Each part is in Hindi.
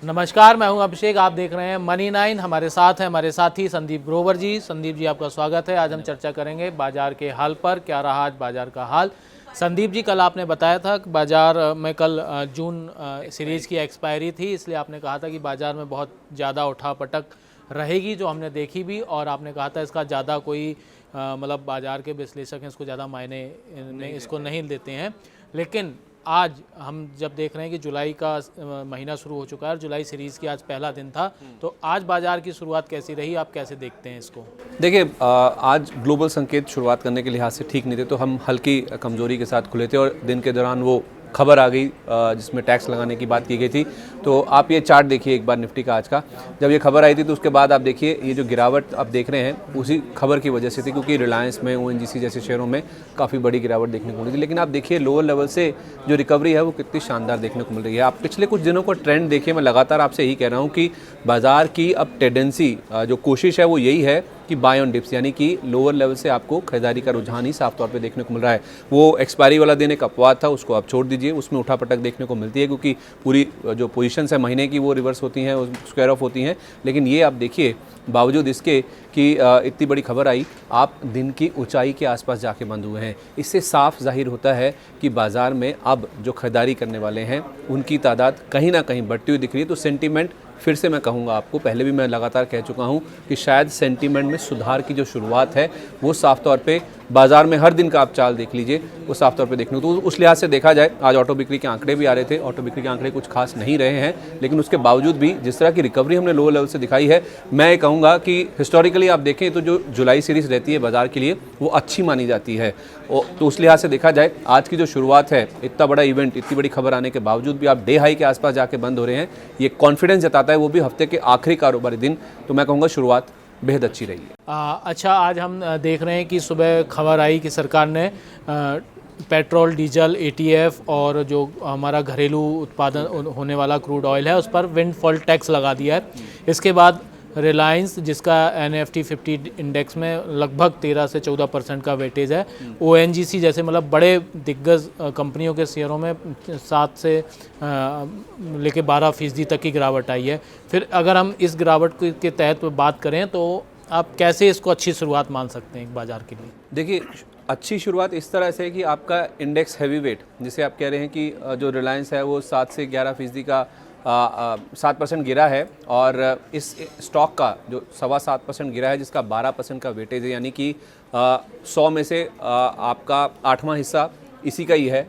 नमस्कार, मैं हूं अभिषेक। आप देख रहे हैं मनी 9। हमारे साथ हैं हमारे साथी संदीप ग्रोवर जी। संदीप जी, आपका स्वागत है। आज हम चर्चा करेंगे बाजार के हाल पर। क्या रहा आज बाजार का हाल? संदीप जी, कल आपने बताया था कि बाजार में कल जून सीरीज़ की एक्सपायरी थी, इसलिए आपने कहा था कि बाजार में बहुत ज़्यादा उठापटक रहेगी, जो हमने देखी भी। और आपने कहा था इसका ज़्यादा कोई मतलब बाजार के विश्लेषक हैं इसको ज़्यादा मायने इसको नहीं देते हैं। लेकिन आज हम जब देख रहे हैं कि जुलाई का महीना शुरू हो चुका है और जुलाई सीरीज़ की आज पहला दिन था, तो आज बाजार की शुरुआत कैसी रही? आप कैसे देखते हैं इसको? देखिए, आज ग्लोबल संकेत शुरुआत करने के लिहाज से ठीक नहीं थे, तो हम हल्की कमजोरी के साथ खुले थे और दिन के दौरान वो खबर आ गई जिसमें टैक्स लगाने की बात की गई थी। तो आप ये चार्ट देखिए एक बार निफ्टी का आज का, जब ये खबर आई थी तो उसके बाद आप देखिए ये जो गिरावट आप देख रहे हैं उसी खबर की वजह से थी, क्योंकि रिलायंस में, ओएनजीसी जैसे शेयरों में काफ़ी बड़ी गिरावट देखने को मिली थी। लेकिन आप देखिए लोअर लेवल से जो रिकवरी है वो कितनी शानदार देखने को मिल रही है। आप पिछले कुछ दिनों का ट्रेंड देखिए, मैं लगातार आपसे यही कह रहा हूँ कि बाजार की अब टेंडेंसी जो कोशिश है वो यही है कि बाय ऑन डिप्स, यानी कि लोअर लेवल से आपको खरीदारी का रुझान ही साफ तौर पे देखने को मिल रहा है। वो एक्सपायरी वाला दिन एक अपवाद था, उसको आप छोड़ दीजिए, उसमें उठापटक देखने को मिलती है क्योंकि पूरी जो पोजीशंस है महीने की वो रिवर्स होती हैं, स्क्वायर ऑफ होती हैं। लेकिन ये आप देखिए, बावजूद इसके कि इतनी बड़ी खबर आई, आप दिन की ऊंचाई के आसपास जाके बंद हुए हैं। इससे साफ जाहिर होता है कि बाज़ार में अब जो खरीदारी करने वाले हैं उनकी तादाद कहीं ना कहीं बढ़ती हुई दिख रही है। तो सेंटीमेंट, फिर से मैं कहूँगा आपको, पहले भी मैं लगातार कह चुका हूँ कि शायद सेंटीमेंट में सुधार की जो शुरुआत है वो साफ़ तौर पे बाज़ार में हर दिन का आप चाल देख लीजिए, वो साफ़ तौर पे देखने को। तो उस लिहाज से देखा जाए, आज ऑटो बिक्री के आंकड़े भी आ रहे थे। ऑटो बिक्री के आंकड़े कुछ खास नहीं रहे हैं, लेकिन उसके बावजूद भी जिस तरह की रिकवरी हमने लोअर लेवल से दिखाई है, मैं ये कहूँगा कि हिस्टोरिकली आप देखें तो जो जुलाई सीरीज़ रहती है बाज़ार के लिए वो अच्छी मानी जाती है। तो उस लिहाज से देखा जाए, आज की जो शुरुआत है, इतना बड़ा इवेंट, इतनी बड़ी खबर आने के बावजूद भी आप डे हाई के आसपास जाके बंद हो रहे हैं, ये कॉन्फिडेंस जताता है, वो भी हफ्ते के आखिरी कारोबारी दिन। तो मैं कहूँगा शुरुआत बेहद अच्छी रही है। अच्छा, आज हम देख रहे हैं कि सुबह खबर आई कि सरकार ने पेट्रोल, डीजल, एटीएफ और जो हमारा घरेलू उत्पादन होने वाला क्रूड ऑयल है उस पर विंडफॉल टैक्स लगा दिया है। इसके बाद रिलायंस, जिसका NFT 50 इंडेक्स में लगभग 13 से 14% का वेटेज है, ONGC जैसे मतलब बड़े दिग्गज कंपनियों के शेयरों में 7 से लेके 12% तक की गिरावट आई है। फिर अगर हम इस गिरावट के तहत बात करें तो आप कैसे इसको अच्छी शुरुआत मान सकते हैं बाज़ार के लिए? देखिए, अच्छी शुरुआत इस तरह से कि आपका इंडेक्स हैवी वेट, जिसे आप कह रहे हैं कि जो रिलायंस है वो 7 से 11% का 7% गिरा है, और इस स्टॉक का जो 7.25% गिरा है, जिसका 12% का वेटेज है, यानी कि 100 में से आपका 8वां हिस्सा इसी का ही है।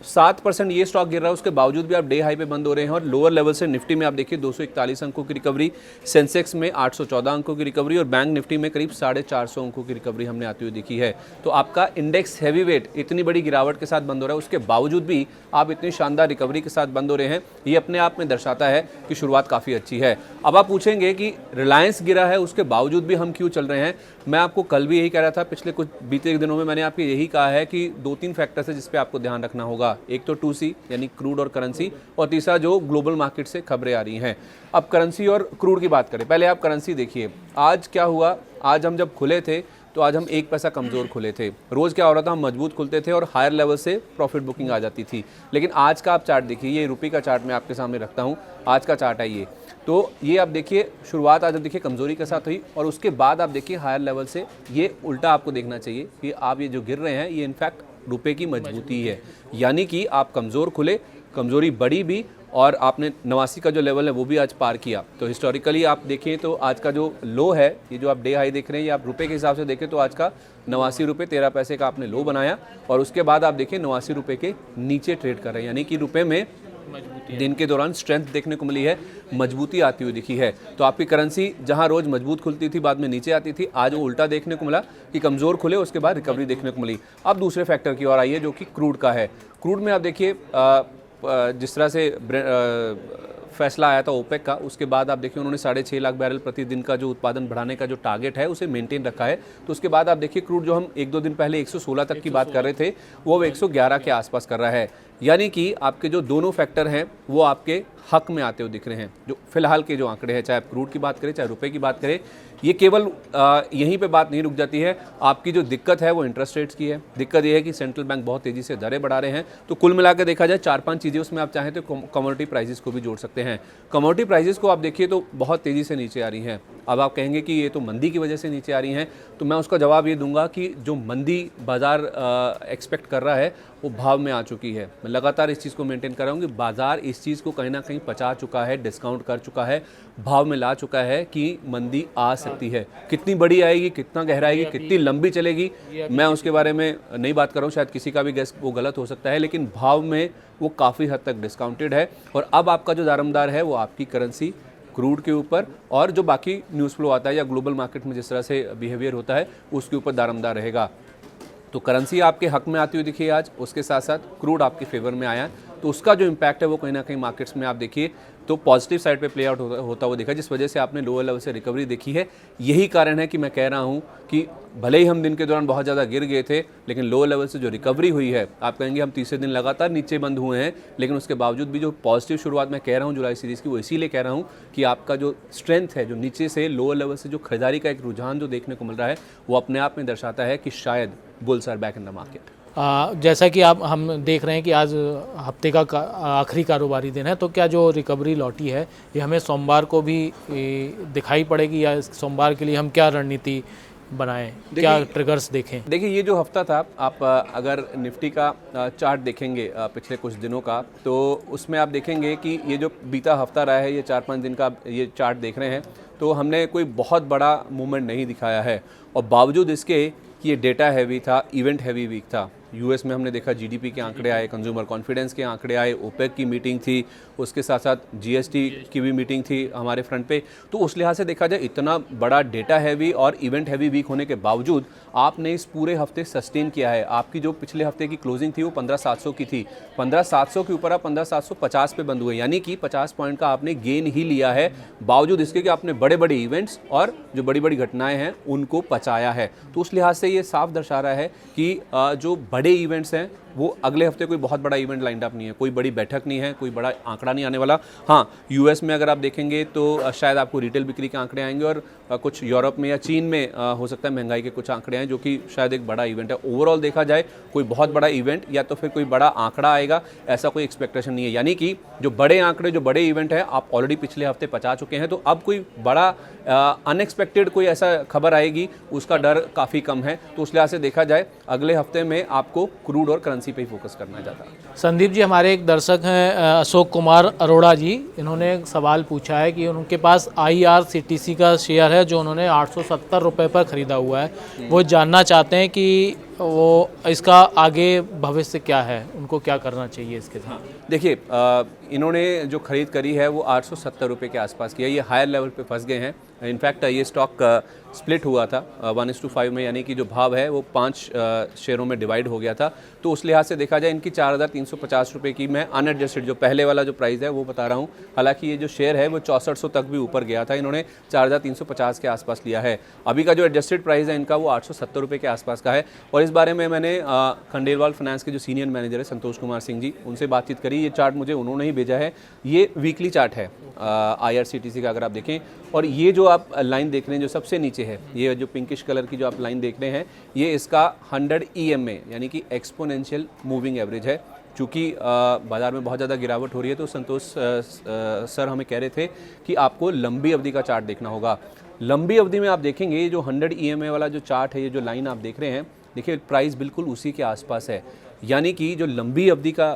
7% ये स्टॉक गिर रहा है, उसके बावजूद भी आप डे हाई पे बंद हो रहे हैं। और लोअर लेवल से निफ्टी में आप देखिए 241 अंकों की रिकवरी, सेंसेक्स में 814 अंकों की रिकवरी और बैंक निफ्टी में करीब 450 अंकों की रिकवरी हमने आती हुई देखी है। तो आपका इंडेक्स हैवी वेट इतनी बड़ी गिरावट के साथ बंद हो रहा है, उसके बावजूद भी आप इतनी शानदार रिकवरी के साथ बंद हो रहे हैं, ये अपने आप में दर्शाता है कि शुरुआत काफ़ी अच्छी है। अब आप पूछेंगे कि रिलायंस गिरा है उसके बावजूद भी हम क्यों चल रहे हैं। मैं आपको कल भी यही कह रहा था, पिछले कुछ बीते दिनों में मैंने आपको यही कहा है कि 2-3 फैक्टर्स है जिस पे आपको ध्यान रखना होगा। एक तो 2C यानी क्रूड और करेंसी, और तीसरा जो ग्लोबल मार्केट से खबरें आ रही हैं। अब करेंसी और क्रूड की बात करें, पहले आप करेंसी देखिए। आज क्या हुआ, आज हम जब खुले थे तो आज हम 1 पैसा कमज़ोर खुले थे। रोज़ क्या हो रहा था, हम मजबूत खुलते थे और हायर लेवल से प्रॉफिट बुकिंग आ जाती थी। लेकिन आज का आप चार्ट देखिए, ये रुपये का चार्ट मैं आपके सामने रखता हूँ, आज का चार्ट है ये। तो ये आप देखिए, शुरुआत आज देखिए कमज़ोरी के साथ हुई, और उसके बाद आप देखिए हायर लेवल से ये उल्टा आपको देखना चाहिए कि आप ये जो गिर रहे हैं ये इनफैक्ट रुपये की मजबूती है, यानी कि आप कमज़ोर खुले, कमज़ोरी बढ़ी भी, और आपने 89 का जो लेवल है वो भी आज पार किया। तो हिस्टोरिकली आप देखें तो आज का जो लो है, ये जो आप डे हाई देख रहे हैं, ये आप रुपये के हिसाब से देखें तो आज का 89 रुपये 13 पैसे का आपने लो बनाया, और उसके बाद आप देखें 89 रुपये के नीचे ट्रेड कर रहे हैं, यानी कि रुपये में दिन के दौरान स्ट्रेंथ देखने को मिली है, मजबूती आती हुई दिखी है। तो आपकी करेंसी जहां रोज मजबूत खुलती थी बाद में नीचे आती थी, आज वो उल्टा देखने को मिला कि कमज़ोर खुले, उसके बाद रिकवरी देखने को मिली। अब दूसरे फैक्टर की ओर आइए जो कि क्रूड का है। क्रूड में आप देखिए जिस तरह से फैसला आया था ओपेक का, उसके बाद आप देखिए उन्होंने 6.5 लाख बैरल प्रतिदिन का जो उत्पादन बढ़ाने का जो टारगेट है उसे मेंटेन रखा है। तो उसके बाद आप देखिए क्रूड जो हम 1-2 दिन पहले 116 तक की बात कर रहे थे, वो 111 के आसपास कर रहा है, यानी कि आपके जो दोनों फैक्टर हैं वो आपके हक में आते हुए दिख रहे हैं। जो फिलहाल के जो आंकड़े हैं, चाहे आप क्रूड की बात करें चाहे रुपए की बात करें, ये केवल यहीं पे बात नहीं रुक जाती है। आपकी जो दिक्कत है वो इंटरेस्ट रेट्स की है। दिक्कत ये है कि सेंट्रल बैंक बहुत तेज़ी से दरें बढ़ा रहे हैं। तो कुल मिला के देखा जाए 4-5 चीज़ें उसमें आप चाहें तो कमोडिटी प्राइसेस को भी जोड़ सकते हैं। कमोडिटी प्राइसेस को आप देखिए तो बहुत तेज़ी से नीचे आ रही हैं। अब आप कहेंगे कि ये तो मंदी की वजह से नीचे आ रही हैं, तो मैं उसका जवाब ये दूंगा कि जो मंदी बाज़ार एक्सपेक्ट कर रहा है वो भाव में आ चुकी है। मैं लगातार इस चीज़ को मेंटेन कर रहा हूँ कि बाज़ार इस चीज़ को कहीं ना कहीं पचा चुका है, डिस्काउंट कर चुका है, भाव में ला चुका है कि मंदी आ सकती है। कितनी बड़ी आएगी, कितना गहरा आएगी, कितनी लंबी चलेगी, मैं उसके बारे में नहीं बात कर रहा हूँ। शायद किसी का भी गेस वो गलत हो सकता है, लेकिन भाव में वो काफ़ी हद तक डिस्काउंटेड है। और अब आपका जो दारोमदार है वो आपकी करेंसी क्रूड के ऊपर और जो बाकी न्यूज़ फ्लो आता है या ग्लोबल मार्केट में जिस तरह से बिहेवियर होता है उसके ऊपर दारोमदार रहेगा। तो करेंसी आपके हक में आती हुई दिखी आज, उसके साथ साथ क्रूड आपके फेवर में आया, तो उसका जो इम्पैक्ट है वो कहीं ना कहीं मार्केट्स में आप देखिए तो पॉजिटिव साइड पे प्ले आउट होता हुआ दिखा, जिस वजह से आपने लोअर लेवल से रिकवरी देखी है। यही कारण है कि मैं कह रहा हूँ कि भले ही हम दिन के दौरान बहुत ज़्यादा गिर गए थे, लेकिन लोअर लेवल से जो रिकवरी हुई है, आप कहेंगे हम तीसरे दिन लगातार नीचे बंद हुए हैं, लेकिन उसके बावजूद भी जो पॉजिटिव शुरुआत मैं कह रहा हूँ जुलाई सीरीज़ की, वो इसीलिए कह रहा हूँ कि आपका जो स्ट्रेंथ है, जो नीचे से लोअर लेवल से जो खरीदारी का एक रुझान जो देखने को मिल रहा है, वो अपने आप में दर्शाता है कि शायद bulls are back in the market. जैसा कि हम देख रहे हैं कि आज हफ्ते का आखिरी कारोबारी दिन है, तो क्या जो रिकवरी लौटी है ये हमें सोमवार को भी दिखाई पड़ेगी, या सोमवार के लिए हम क्या रणनीति बनाएं, क्या ट्रिगर्स देखें? देखिए ये जो हफ्ता था, आप अगर निफ्टी का चार्ट देखेंगे पिछले कुछ दिनों का, तो उसमें आप देखेंगे कि ये जो बीता हफ्ता रहा है, ये 4-5 दिन का ये चार्ट देख रहे हैं, तो हमने कोई बहुत बड़ा मूवमेंट नहीं दिखाया है। और बावजूद इसके कि ये डेटा हैवी था, इवेंट हैवी वीक था। यूएस में हमने देखा जीडीपी के आंकड़े आए, कंज्यूमर कॉन्फिडेंस के आंकड़े आए, ओपेक की मीटिंग थी, उसके साथ साथ जीएसटी की भी मीटिंग थी हमारे फ्रंट पे। तो उस लिहाज से देखा जाए इतना बड़ा डेटा हैवी और इवेंट हैवी वीक होने के बावजूद आपने इस पूरे हफ्ते सस्टेन किया है। आपकी जो पिछले हफ्ते की क्लोजिंग थी वो 15,700 की थी, 15,700 के ऊपर आप 15,750 पे बंद हुए, यानी कि 50 पॉइंट का आपने गेन ही लिया है, बावजूद इसके कि आपने बड़े बड़े इवेंट्स और जो बड़ी बड़ी घटनाएं हैं उनको पचाया है। तो उस लिहाज से ये साफ दर्शा रहा है कि जो बड़े इवेंट्स हैं वो अगले हफ्ते कोई बहुत बड़ा इवेंट लाइंड अप नहीं है, कोई बड़ी बैठक नहीं है, कोई बड़ा आंकड़ा नहीं आने वाला। हाँ, यूएस में अगर आप देखेंगे तो शायद आपको रिटेल बिक्री के आंकड़े आएंगे और कुछ यूरोप में या चीन में हो सकता है महंगाई के कुछ आंकड़े आए, जो कि शायद एक बड़ा इवेंट है। ओवरऑल देखा जाए कोई बहुत बड़ा इवेंट या तो फिर कोई बड़ा आंकड़ा आएगा, ऐसा कोई एक्सपेक्टेशन नहीं है। यानी कि जो बड़े आंकड़े, जो बड़े इवेंट है, आप ऑलरेडी पिछले हफ्ते पचा चुके हैं, तो अब कोई बड़ा अनएक्सपेक्टेड कोई ऐसा खबर आएगी उसका डर काफ़ी कम है। तो उस लिहाज से देखा जाए अगले हफ्ते में आपको क्रूड और करेंसी पे ही फोकस करना है ज़्यादा। संदीप जी, हमारे एक दर्शक हैं अशोक कुमार अरोड़ा जी, इन्होंने एक सवाल पूछा है कि उनके पास IRCTC का शेयर है जो उन्होंने 870 रुपये पर ख़रीदा हुआ है। वो जानना चाहते हैं कि वो इसका आगे भविष्य क्या है, उनको क्या करना चाहिए इसके साथ। देखिए इन्होंने जो खरीद करी है वो 870 रुपये के आसपास की है। ये हायर लेवल पे फंस गए हैं। इनफैक्ट ये स्टॉक स्प्लिट हुआ था 1:5 में, यानी कि जो भाव है वो 5 शेयरों में डिवाइड हो गया था। तो उस लिहाज से देखा जाए इनकी 4,350 रुपये की मैं अनएडजस्टेड जो पहले वाला जो प्राइस है वो बता रहा हूँ। हालांकि ये जो शेयर है वो 6400 तक भी ऊपर गया था, इन्होंने 4,350 के आसपास लिया है। अभी का जो एडजस्टेड प्राइस है इनका वो 870 रुपये के आसपास का है। और इस बारे में मैंने खंडेलवाल फाइनेंस के जो सीनियर मैनेजर है संतोष कुमार सिंह जी, उनसे बातचीत करी। ये चार्ट मुझे उन्होंने ही भेजा है, ये वीकली चार्ट है IRCTC का, अगर आप देखें। और ये जो आप लाइन देख रहे हैं जो सबसे नीचे है, ये जो पिंकिश कलर की जो आप लाइन देख रहे हैं, ये इसका 100 EMA यानी कि एक्सपोनेंशियल मूविंग एवरेज है। चूँकि बाज़ार में बहुत ज़्यादा गिरावट हो रही है, तो संतोष सर हमें कह रहे थे कि आपको लंबी अवधि का चार्ट देखना होगा। लंबी अवधि में आप देखेंगे ये जो 100 EMA वाला जो चार्ट है, ये जो लाइन आप देख रहे हैं, देखिए प्राइस बिल्कुल उसी के आसपास है। यानी कि जो लंबी अवधि का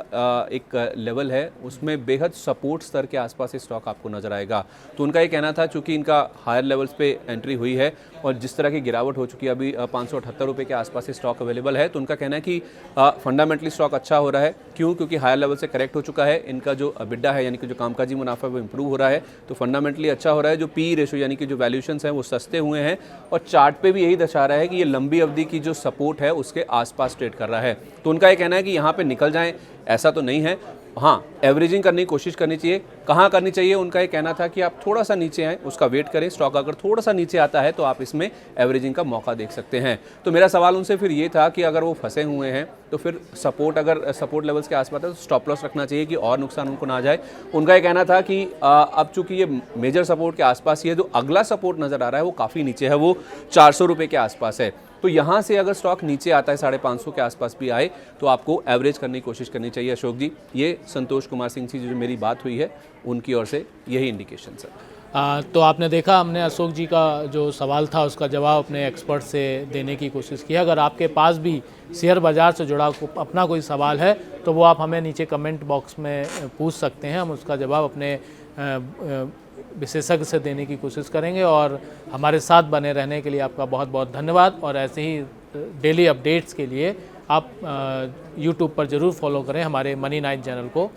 एक लेवल है उसमें बेहद सपोर्ट स्तर के आसपास ये स्टॉक आपको नजर आएगा। तो उनका ये कहना था, चूँकि इनका हायर लेवल्स पे एंट्री हुई है और जिस तरह की गिरावट हो चुकी है, अभी 578 रुपये के आसपास ये स्टॉक अवेलेबल है, तो उनका कहना है कि फंडामेंटली स्टॉक अच्छा हो रहा है। क्यों? क्योंकि हायर लेवल से करेक्ट हो चुका है। इनका जो EBITDA है यानी कि जो कामकाजी मुनाफा वो इंप्रूव हो रहा है, तो फंडामेंटली अच्छा हो रहा है। जो PE रेशो यानी कि जो वैल्यूशंस हैं वो सस्ते हुए हैं, और चार्ट पे भी यही दर्शा रहा है कि ये लंबी अवधि की जो सपोर्ट है उसके आसपास ट्रेड कर रहा है। तो उनका ये कहना है कि यहाँ पे निकल जाएं, ऐसा तो नहीं है। हाँ, एवरेजिंग करने की कोशिश करनी चाहिए। कहाँ करनी चाहिए, उनका ये कहना था कि आप थोड़ा सा नीचे आएँ, उसका वेट करें, स्टॉक अगर थोड़ा सा नीचे आता है तो आप इसमें एवरेजिंग का मौका देख सकते हैं। तो मेरा सवाल उनसे फिर ये था कि अगर वो फंसे हुए हैं तो फिर अगर सपोर्ट लेवल्स के आसपास है तो स्टॉप लॉस रखना चाहिए कि और नुकसान उनको ना जाए। उनका ये कहना था कि अब चूंकि ये मेजर सपोर्ट के आसपास ही है, जो अगला सपोर्ट नज़र आ रहा है वो काफ़ी नीचे है, वो 400 रुपये के आसपास है। तो यहाँ से अगर स्टॉक नीचे आता है 550 के आसपास भी आए तो आपको एवरेज करने की कोशिश करनी चाहिए। अशोक जी, ये संतोष कुमार सिंह से जो मेरी बात हुई है उनकी ओर से यही इंडिकेशन है। तो आपने देखा, हमने अशोक जी का जो सवाल था उसका जवाब अपने एक्सपर्ट से देने की कोशिश की। अगर आपके पास भी शेयर बाज़ार से जुड़ा अपना कोई सवाल है तो वो आप हमें नीचे कमेंट बॉक्स में पूछ सकते हैं। हम उसका जवाब अपने विशेषज्ञ से देने की कोशिश करेंगे। और हमारे साथ बने रहने के लिए आपका बहुत बहुत धन्यवाद। और ऐसे ही डेली अपडेट्स के लिए आप यूट्यूब पर ज़रूर फॉलो करें हमारे मनी 9 चैनल को।